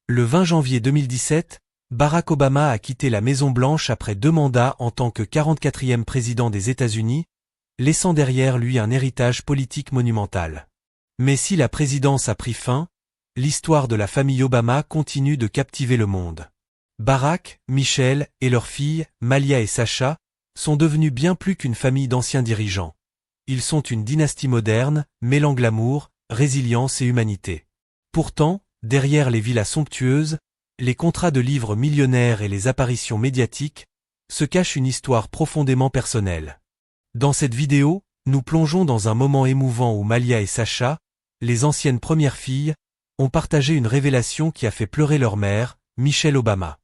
Le 20 janvier 2017, Barack Obama a quitté la Maison-Blanche après 2 mandats en tant que 44e président des États-Unis, laissant derrière lui un héritage politique monumental. Mais si la présidence a pris fin, l'histoire de la famille Obama continue de captiver le monde. Barack, Michelle et leurs filles, Malia et Sasha, sont devenus bien plus qu'une famille d'anciens dirigeants. Ils sont une dynastie moderne, mêlant glamour, résilience et humanité. Pourtant, derrière les villas somptueuses, les contrats de livres millionnaires et les apparitions médiatiques, se cache une histoire profondément personnelle. Dans cette vidéo, nous plongeons dans un moment émouvant où Malia et Sasha, les anciennes premières filles, ont partagé une révélation qui a fait pleurer leur mère, Michelle Obama.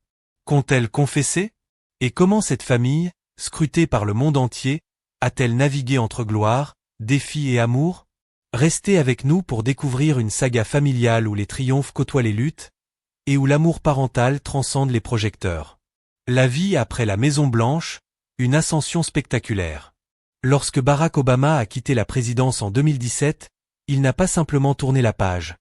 Qu'ont-elles confessé? Et comment cette famille, scrutée par le monde entier, a-t-elle navigué entre gloire, défis et amour? Restez avec nous pour découvrir une saga familiale où les triomphes côtoient les luttes, et où l'amour parental transcende les projecteurs. La vie après la Maison-Blanche, une ascension spectaculaire. Lorsque Barack Obama a quitté la présidence en 2017, il n'a pas simplement tourné la page.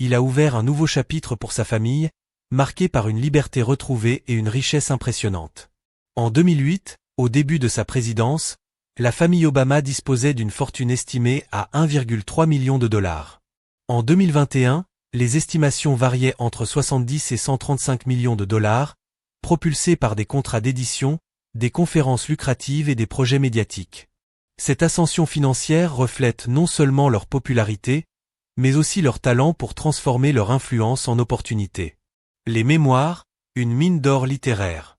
Il a ouvert un nouveau chapitre pour sa famille, marqué par une liberté retrouvée et une richesse impressionnante. En 2008, au début de sa présidence, la famille Obama disposait d'une fortune estimée à 1,3 million de dollars. En 2021, les estimations variaient entre 70 et 135 millions de dollars, propulsés par des contrats d'édition, des conférences lucratives et des projets médiatiques. Cette ascension financière reflète non seulement leur popularité, mais aussi leur talent pour transformer leur influence en opportunité. Les mémoires, une mine d'or littéraire.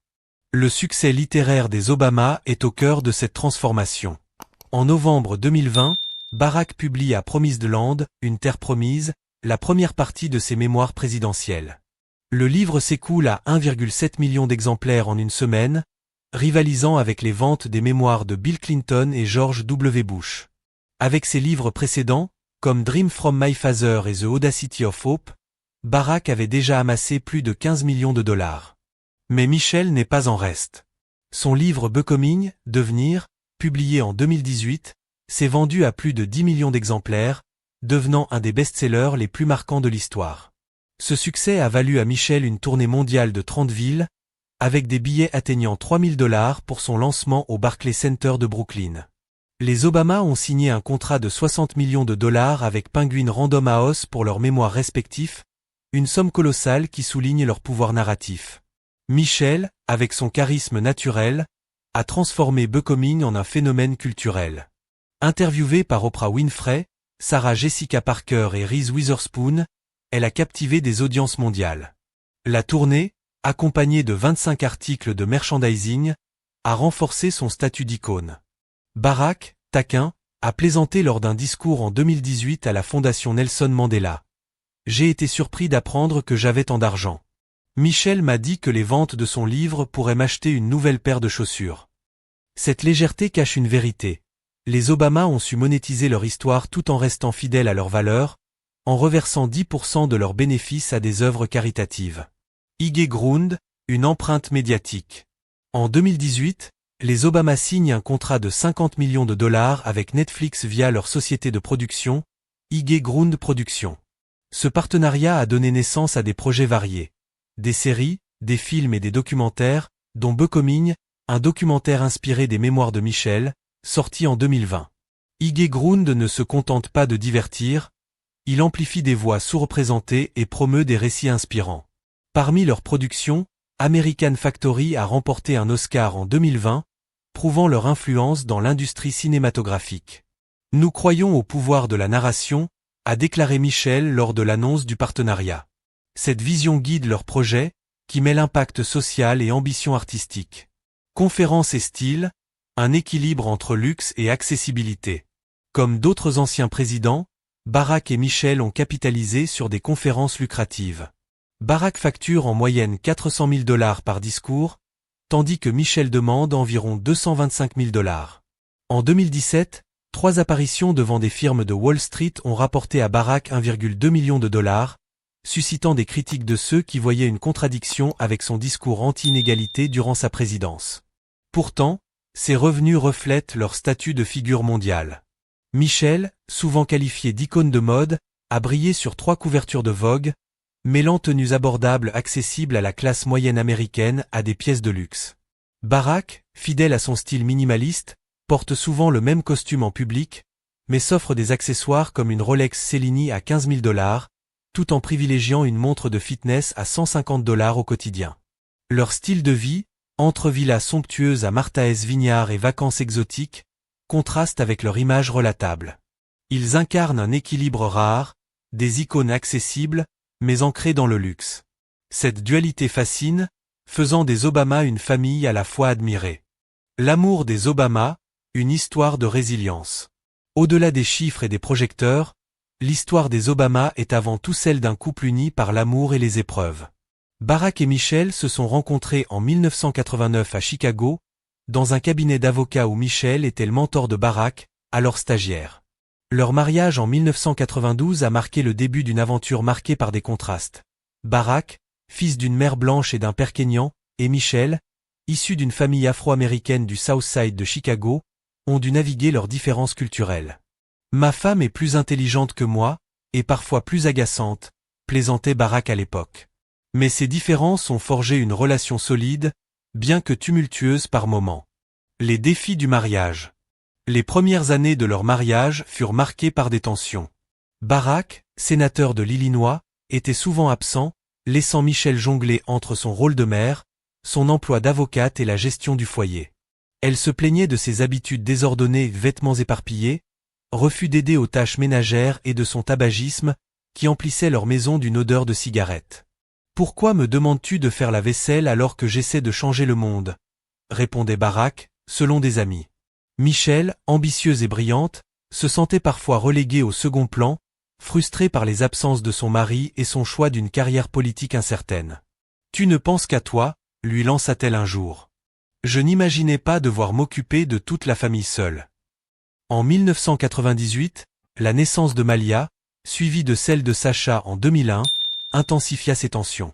Le succès littéraire des Obama est au cœur de cette transformation. En novembre 2020, Barack publie à Promised Land, une terre promise, la première partie de ses mémoires présidentielles. Le livre s'écoule à 1,7 million d'exemplaires en une semaine, rivalisant avec les ventes des mémoires de Bill Clinton et George W. Bush. Avec ses livres précédents, comme Dream from My Father et The Audacity of Hope, Barack avait déjà amassé plus de 15 millions de dollars. Mais Michelle n'est pas en reste. Son livre Becoming, Devenir, publié en 2018, s'est vendu à plus de 10 millions d'exemplaires, devenant un des best-sellers les plus marquants de l'histoire. Ce succès a valu à Michelle une tournée mondiale de 30 villes, avec des billets atteignant 3 000 $ pour son lancement au Barclays Center de Brooklyn. Les Obama ont signé un contrat de 60 millions de dollars avec Penguin Random House pour leurs mémoires respectifs, une somme colossale qui souligne leur pouvoir narratif. Michelle, avec son charisme naturel, a transformé Becoming en un phénomène culturel. Interviewée par Oprah Winfrey, Sarah Jessica Parker et Reese Witherspoon, elle a captivé des audiences mondiales. La tournée, accompagnée de 25 articles de merchandising, a renforcé son statut d'icône. Barack, taquin, a plaisanté lors d'un discours en 2018 à la Fondation Nelson Mandela. « J'ai été surpris d'apprendre que j'avais tant d'argent. Michelle m'a dit que les ventes de son livre pourraient m'acheter une nouvelle paire de chaussures. » Cette légèreté cache une vérité. Les Obama ont su monétiser leur histoire tout en restant fidèles à leurs valeurs, en reversant 10% de leurs bénéfices à des œuvres caritatives. High Ground, une empreinte médiatique. En 2018, les Obama signent un contrat de 50 millions de dollars avec Netflix via leur société de production, High Ground Productions. Ce partenariat a donné naissance à des projets variés. Des séries, des films et des documentaires, dont Becoming, un documentaire inspiré des mémoires de Michelle, sorti en 2020. High Ground ne se contente pas de divertir, il amplifie des voix sous-représentées et promeut des récits inspirants. Parmi leurs productions, American Factory a remporté un Oscar en 2020, prouvant leur influence dans l'industrie cinématographique. Nous croyons au pouvoir de la narration, a déclaré Michelle lors de l'annonce du partenariat. Cette vision guide leur projet, qui mêle impact social et ambition artistique. Conférences et style, un équilibre entre luxe et accessibilité. Comme d'autres anciens présidents, Barack et Michelle ont capitalisé sur des conférences lucratives. Barack facture en moyenne 400 000 $ par discours, tandis que Michelle demande environ 225 000 $. En 2017, 3 apparitions devant des firmes de Wall Street ont rapporté à Barack 1,2 million de dollars, suscitant des critiques de ceux qui voyaient une contradiction avec son discours anti-inégalité durant sa présidence. Pourtant, ces revenus reflètent leur statut de figure mondiale. Michelle, souvent qualifiée d'icône de mode, a brillé sur 3 couvertures de Vogue, mêlant tenues abordables accessibles à la classe moyenne américaine à des pièces de luxe. Barack, fidèle à son style minimaliste, porte souvent le même costume en public, mais s'offre des accessoires comme une Rolex Cellini à 15 000 $, tout en privilégiant une montre de fitness à 150 $ au quotidien. Leur style de vie, entre villas somptueuses à Martha's Vineyard et vacances exotiques, contraste avec leur image relatable. Ils incarnent un équilibre rare, des icônes accessibles, mais ancrées dans le luxe. Cette dualité fascine, faisant des Obama une famille à la fois admirée. L'amour des Obama, une histoire de résilience. Au-delà des chiffres et des projecteurs, l'histoire des Obama est avant tout celle d'un couple uni par l'amour et les épreuves. Barack et Michelle se sont rencontrés en 1989 à Chicago, dans un cabinet d'avocats où Michelle était le mentor de Barack, alors stagiaire. Leur mariage en 1992 a marqué le début d'une aventure marquée par des contrastes. Barack, fils d'une mère blanche et d'un père kényan, et Michelle, issue d'une famille afro-américaine du South Side de Chicago, ont dû naviguer leurs différences culturelles. Ma femme est plus intelligente que moi, et parfois plus agaçante, plaisantait Barack à l'époque. Mais ces différences ont forgé une relation solide, bien que tumultueuse par moments. Les défis du mariage. Les premières années de leur mariage furent marquées par des tensions. Barack, sénateur de l'Illinois, était souvent absent, laissant Michelle jongler entre son rôle de mère, son emploi d'avocate et la gestion du foyer. Elle se plaignait de ses habitudes désordonnées, vêtements éparpillés, refus d'aider aux tâches ménagères et de son tabagisme, qui emplissait leur maison d'une odeur de cigarette. « Pourquoi me demandes-tu de faire la vaisselle alors que j'essaie de changer le monde ?» répondait Barack, selon des amis. Michelle, ambitieuse et brillante, se sentait parfois reléguée au second plan, frustrée par les absences de son mari et son choix d'une carrière politique incertaine. « Tu ne penses qu'à toi », lui lança-t-elle un jour. « Je n'imaginais pas devoir m'occuper de toute la famille seule. » En 1998, la naissance de Malia, suivie de celle de Sacha en 2001, intensifia ses tensions.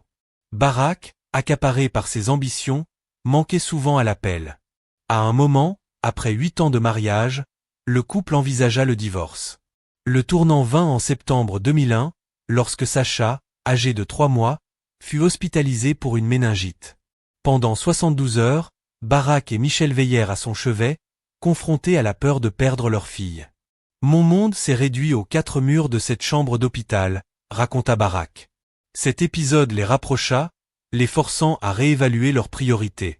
Barack, accaparé par ses ambitions, manquait souvent à l'appel. À un moment, après 8 ans de mariage, le couple envisagea le divorce. Le tournant vint en septembre 2001, lorsque Sacha, âgé de 3 mois, fut hospitalisé pour une méningite. Pendant 72 heures, Barack et Michelle veillèrent à son chevet, confrontés à la peur de perdre leur fille. « Mon monde s'est réduit aux 4 murs de cette chambre d'hôpital », raconta Barack. Cet épisode les rapprocha, les forçant à réévaluer leurs priorités.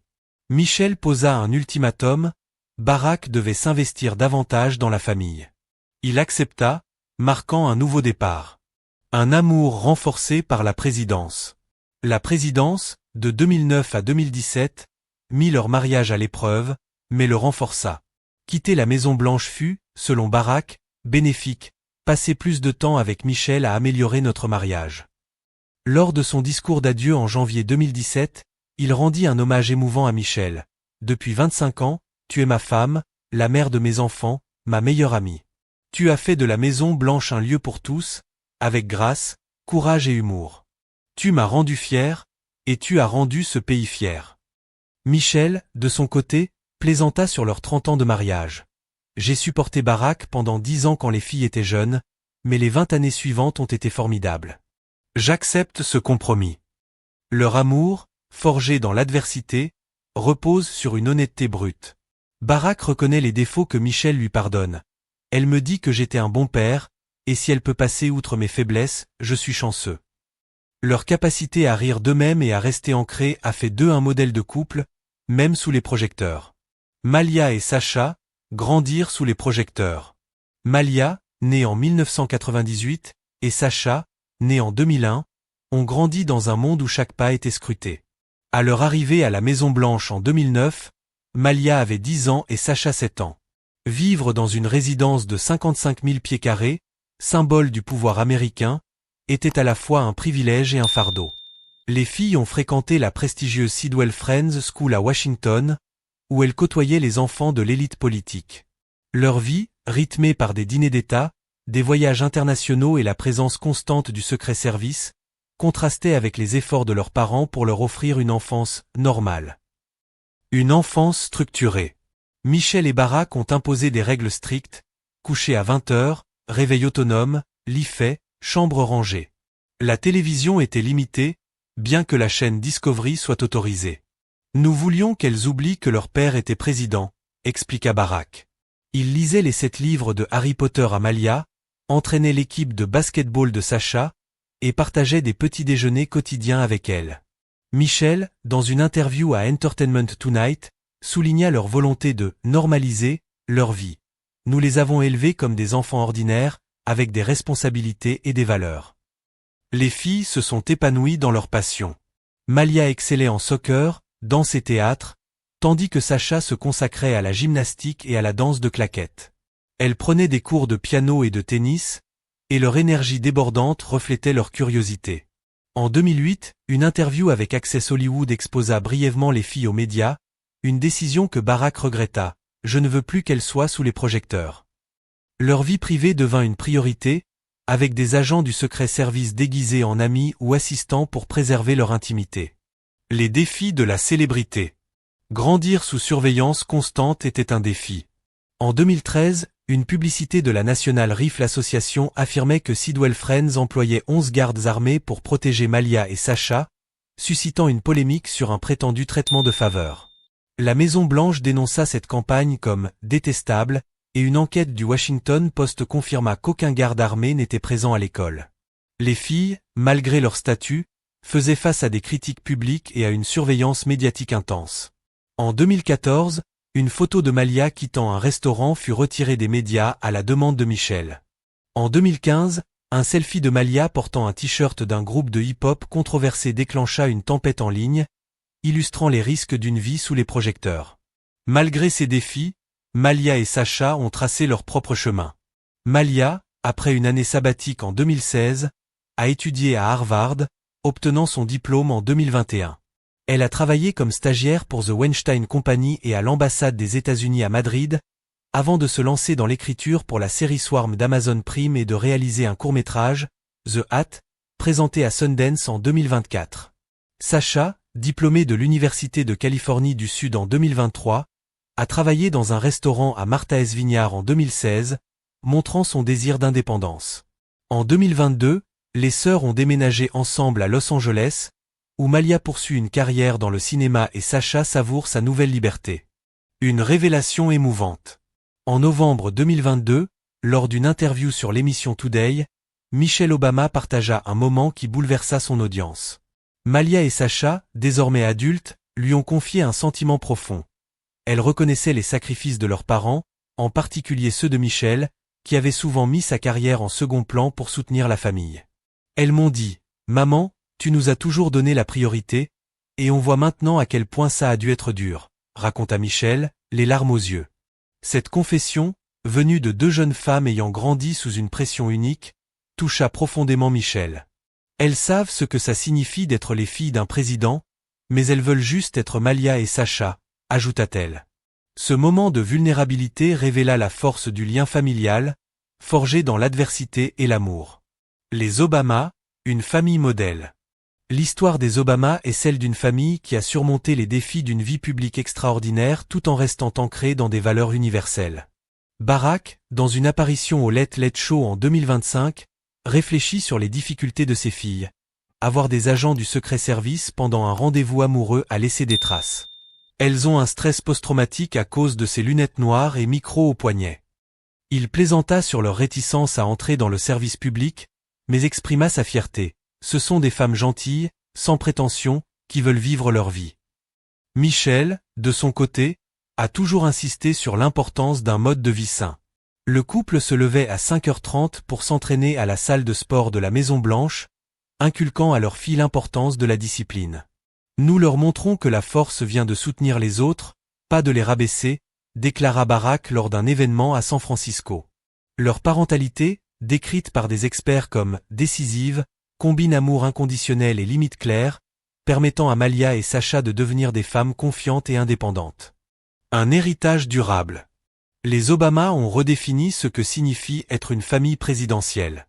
Michelle posa un ultimatum, Barack devait s'investir davantage dans la famille. Il accepta, marquant un nouveau départ. Un amour renforcé par la présidence. La présidence, de 2009 à 2017, mit leur mariage à l'épreuve, mais le renforça. Quitter la Maison-Blanche fut, selon Barack, bénéfique, passer plus de temps avec Michelle a amélioré notre mariage. Lors de son discours d'adieu en janvier 2017, il rendit un hommage émouvant à Michelle. « Depuis 25 ans, tu es ma femme, la mère de mes enfants, ma meilleure amie. Tu as fait de la Maison-Blanche un lieu pour tous, avec grâce, courage et humour. Tu m'as rendu fier, et tu as rendu ce pays fier. » Michelle, de son côté, plaisanta sur leurs 30 ans de mariage. « J'ai supporté Barack pendant 10 ans quand les filles étaient jeunes, mais les 20 années suivantes ont été formidables. J'accepte ce compromis. » Leur amour, forgé dans l'adversité, repose sur une honnêteté brute. Barack reconnaît les défauts que Michelle lui pardonne. « Elle me dit que j'étais un bon père, et si elle peut passer outre mes faiblesses, je suis chanceux. » Leur capacité à rire d'eux-mêmes et à rester ancrés a fait d'eux un modèle de couple, même sous les projecteurs. Malia et Sacha grandirent sous les projecteurs. Malia, née en 1998, et Sacha, né en 2001, ont grandi dans un monde où chaque pas était scruté. À leur arrivée à la Maison-Blanche en 2009, Malia avait 10 ans et Sacha 7 ans. Vivre dans une résidence de 55 000 pieds carrés, symbole du pouvoir américain, était à la fois un privilège et un fardeau. Les filles ont fréquenté la prestigieuse Sidwell Friends School à Washington, où elles côtoyaient les enfants de l'élite politique. Leur vie, rythmée par des dîners d'État, des voyages internationaux et la présence constante du secret service, contrastait avec les efforts de leurs parents pour leur offrir une enfance normale. Une enfance structurée. Michelle et Barack ont imposé des règles strictes, coucher à 20 heures, réveil autonome, lit fait, chambre rangée. La télévision était limitée, bien que la chaîne Discovery soit autorisée. Nous voulions qu'elles oublient que leur père était président, expliqua Barack. Il lisait les 7 livres de Harry Potter à Malia, entraînait l'équipe de basket-ball de Sacha, et partageait des petits déjeuners quotidiens avec elle. Michelle, dans une interview à Entertainment Tonight, souligna leur volonté de « normaliser » leur vie. Nous les avons élevés comme des enfants ordinaires, avec des responsabilités et des valeurs. Les filles se sont épanouies dans leur passion. Malia excellait en soccer, danse et théâtre, tandis que Sacha se consacrait à la gymnastique et à la danse de claquettes. Elles prenaient des cours de piano et de tennis, et leur énergie débordante reflétait leur curiosité. En 2008, une interview avec Access Hollywood exposa brièvement les filles aux médias, une décision que Barack regretta. « Je ne veux plus qu'elles soient sous les projecteurs ». Leur vie privée devint une priorité, avec des agents du secret service déguisés en amis ou assistants pour préserver leur intimité. Les défis de la célébrité. Grandir sous surveillance constante était un défi. En 2013, une publicité de la National Rifle Association affirmait que Sidwell Friends employait 11 gardes armés pour protéger Malia et Sacha, suscitant une polémique sur un prétendu traitement de faveur. La Maison-Blanche dénonça cette campagne comme « détestable » et une enquête du Washington Post confirma qu'aucun garde armé n'était présent à l'école. Les filles, malgré leur statut, faisaient face à des critiques publiques et à une surveillance médiatique intense. En 2014, une photo de Malia quittant un restaurant fut retirée des médias à la demande de Michelle. En 2015, un selfie de Malia portant un t-shirt d'un groupe de hip-hop controversé déclencha une tempête en ligne, illustrant les risques d'une vie sous les projecteurs. Malgré ces défis, Malia et Sacha ont tracé leur propre chemin. Malia, après une année sabbatique en 2016, a étudié à Harvard, obtenant son diplôme en 2021. Elle a travaillé comme stagiaire pour The Weinstein Company et à l'ambassade des États-Unis à Madrid, avant de se lancer dans l'écriture pour la série Swarm d'Amazon Prime et de réaliser un court-métrage, The Hat, présenté à Sundance en 2024. Sacha, diplômé de l'Université de Californie du Sud en 2023, a travaillé dans un restaurant à Martha's Vineyard en 2016, montrant son désir d'indépendance. En 2022, les sœurs ont déménagé ensemble à Los Angeles, où Malia poursuit une carrière dans le cinéma et Sacha savoure sa nouvelle liberté. Une révélation émouvante. En novembre 2022, lors d'une interview sur l'émission Today, Michelle Obama partagea un moment qui bouleversa son audience. Malia et Sacha, désormais adultes, lui ont confié un sentiment profond. Elle reconnaissait les sacrifices de leurs parents, en particulier ceux de Michelle, qui avait souvent mis sa carrière en second plan pour soutenir la famille. Elles m'ont dit « Maman, tu nous as toujours donné la priorité, et on voit maintenant à quel point ça a dû être dur », raconta Michelle, les larmes aux yeux. Cette confession, venue de 2 jeunes femmes ayant grandi sous une pression unique, toucha profondément Michelle. Elles savent ce que ça signifie d'être les filles d'un président, mais elles veulent juste être Malia et Sacha, ajouta-t-elle. Ce moment de vulnérabilité révéla la force du lien familial, forgé dans l'adversité et l'amour. Les Obama, une famille modèle. L'histoire des Obama est celle d'une famille qui a surmonté les défis d'une vie publique extraordinaire tout en restant ancrée dans des valeurs universelles. Barack, dans une apparition au Late Late Show en 2025, réfléchit sur les difficultés de ses filles. Avoir des agents du secret service pendant un rendez-vous amoureux a laissé des traces. Elles ont un stress post-traumatique à cause de ces lunettes noires et micro au poignet. Il plaisanta sur leur réticence à entrer dans le service public, mais exprima sa fierté. Ce sont des femmes gentilles, sans prétention, qui veulent vivre leur vie. Michelle, de son côté, a toujours insisté sur l'importance d'un mode de vie sain. Le couple se levait à 5h30 pour s'entraîner à la salle de sport de la Maison-Blanche, inculquant à leur fille l'importance de la discipline. Nous leur montrons que la force vient de soutenir les autres, pas de les rabaisser, déclara Barack lors d'un événement à San Francisco. Leur parentalité, décrite par des experts comme décisive, combine amour inconditionnel et limites claires, permettant à Malia et Sacha de devenir des femmes confiantes et indépendantes. Un héritage durable. Les Obama ont redéfini ce que signifie être une famille présidentielle.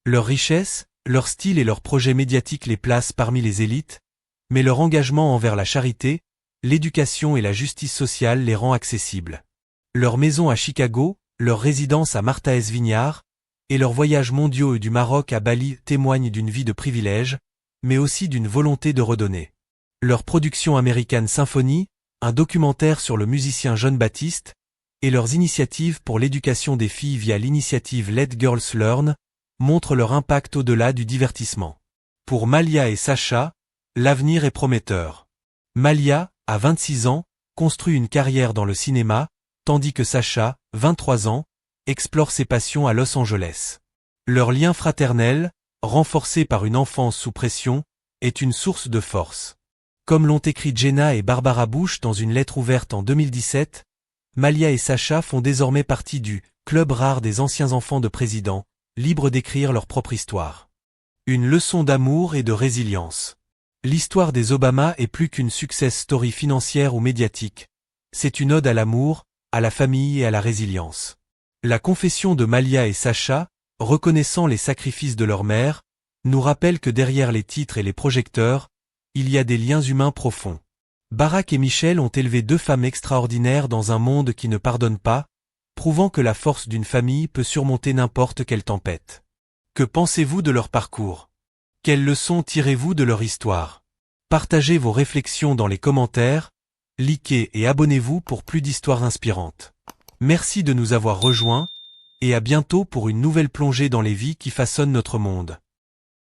Leur richesse, leur style et leurs projets médiatiques les placent parmi les élites, mais leur engagement envers la charité, l'éducation et la justice sociale les rend accessibles. Leur maison à Chicago, leur résidence à Martha's Vineyard, Et leurs voyages mondiaux du Maroc à Bali témoignent d'une vie de privilège, mais aussi d'une volonté de redonner. Leur production American Symphony, un documentaire sur le musicien John Baptiste, et leurs initiatives pour l'éducation des filles via l'initiative Let Girls Learn, montrent leur impact au-delà du divertissement. Pour Malia et Sacha, l'avenir est prometteur. Malia, à 26 ans, construit une carrière dans le cinéma, tandis que Sacha, 23 ans, explore ses passions à Los Angeles. Leur lien fraternel, renforcé par une enfance sous pression, est une source de force. Comme l'ont écrit Jenna et Barbara Bush dans une lettre ouverte en 2017, Malia et Sacha font désormais partie du « club rare des anciens enfants de présidents », libres d'écrire leur propre histoire. Une leçon d'amour et de résilience. L'histoire des Obama est plus qu'une success story financière ou médiatique. C'est une ode à l'amour, à la famille et à la résilience. La confession de Malia et Sacha, reconnaissant les sacrifices de leur mère, nous rappelle que derrière les titres et les projecteurs, il y a des liens humains profonds. Barack et Michelle ont élevé deux femmes extraordinaires dans un monde qui ne pardonne pas, prouvant que la force d'une famille peut surmonter n'importe quelle tempête. Que pensez-vous de leur parcours? Quelles leçons tirez-vous de leur histoire? Partagez vos réflexions dans les commentaires, likez et abonnez-vous pour plus d'histoires inspirantes. Merci de nous avoir rejoints, et à bientôt pour une nouvelle plongée dans les vies qui façonnent notre monde.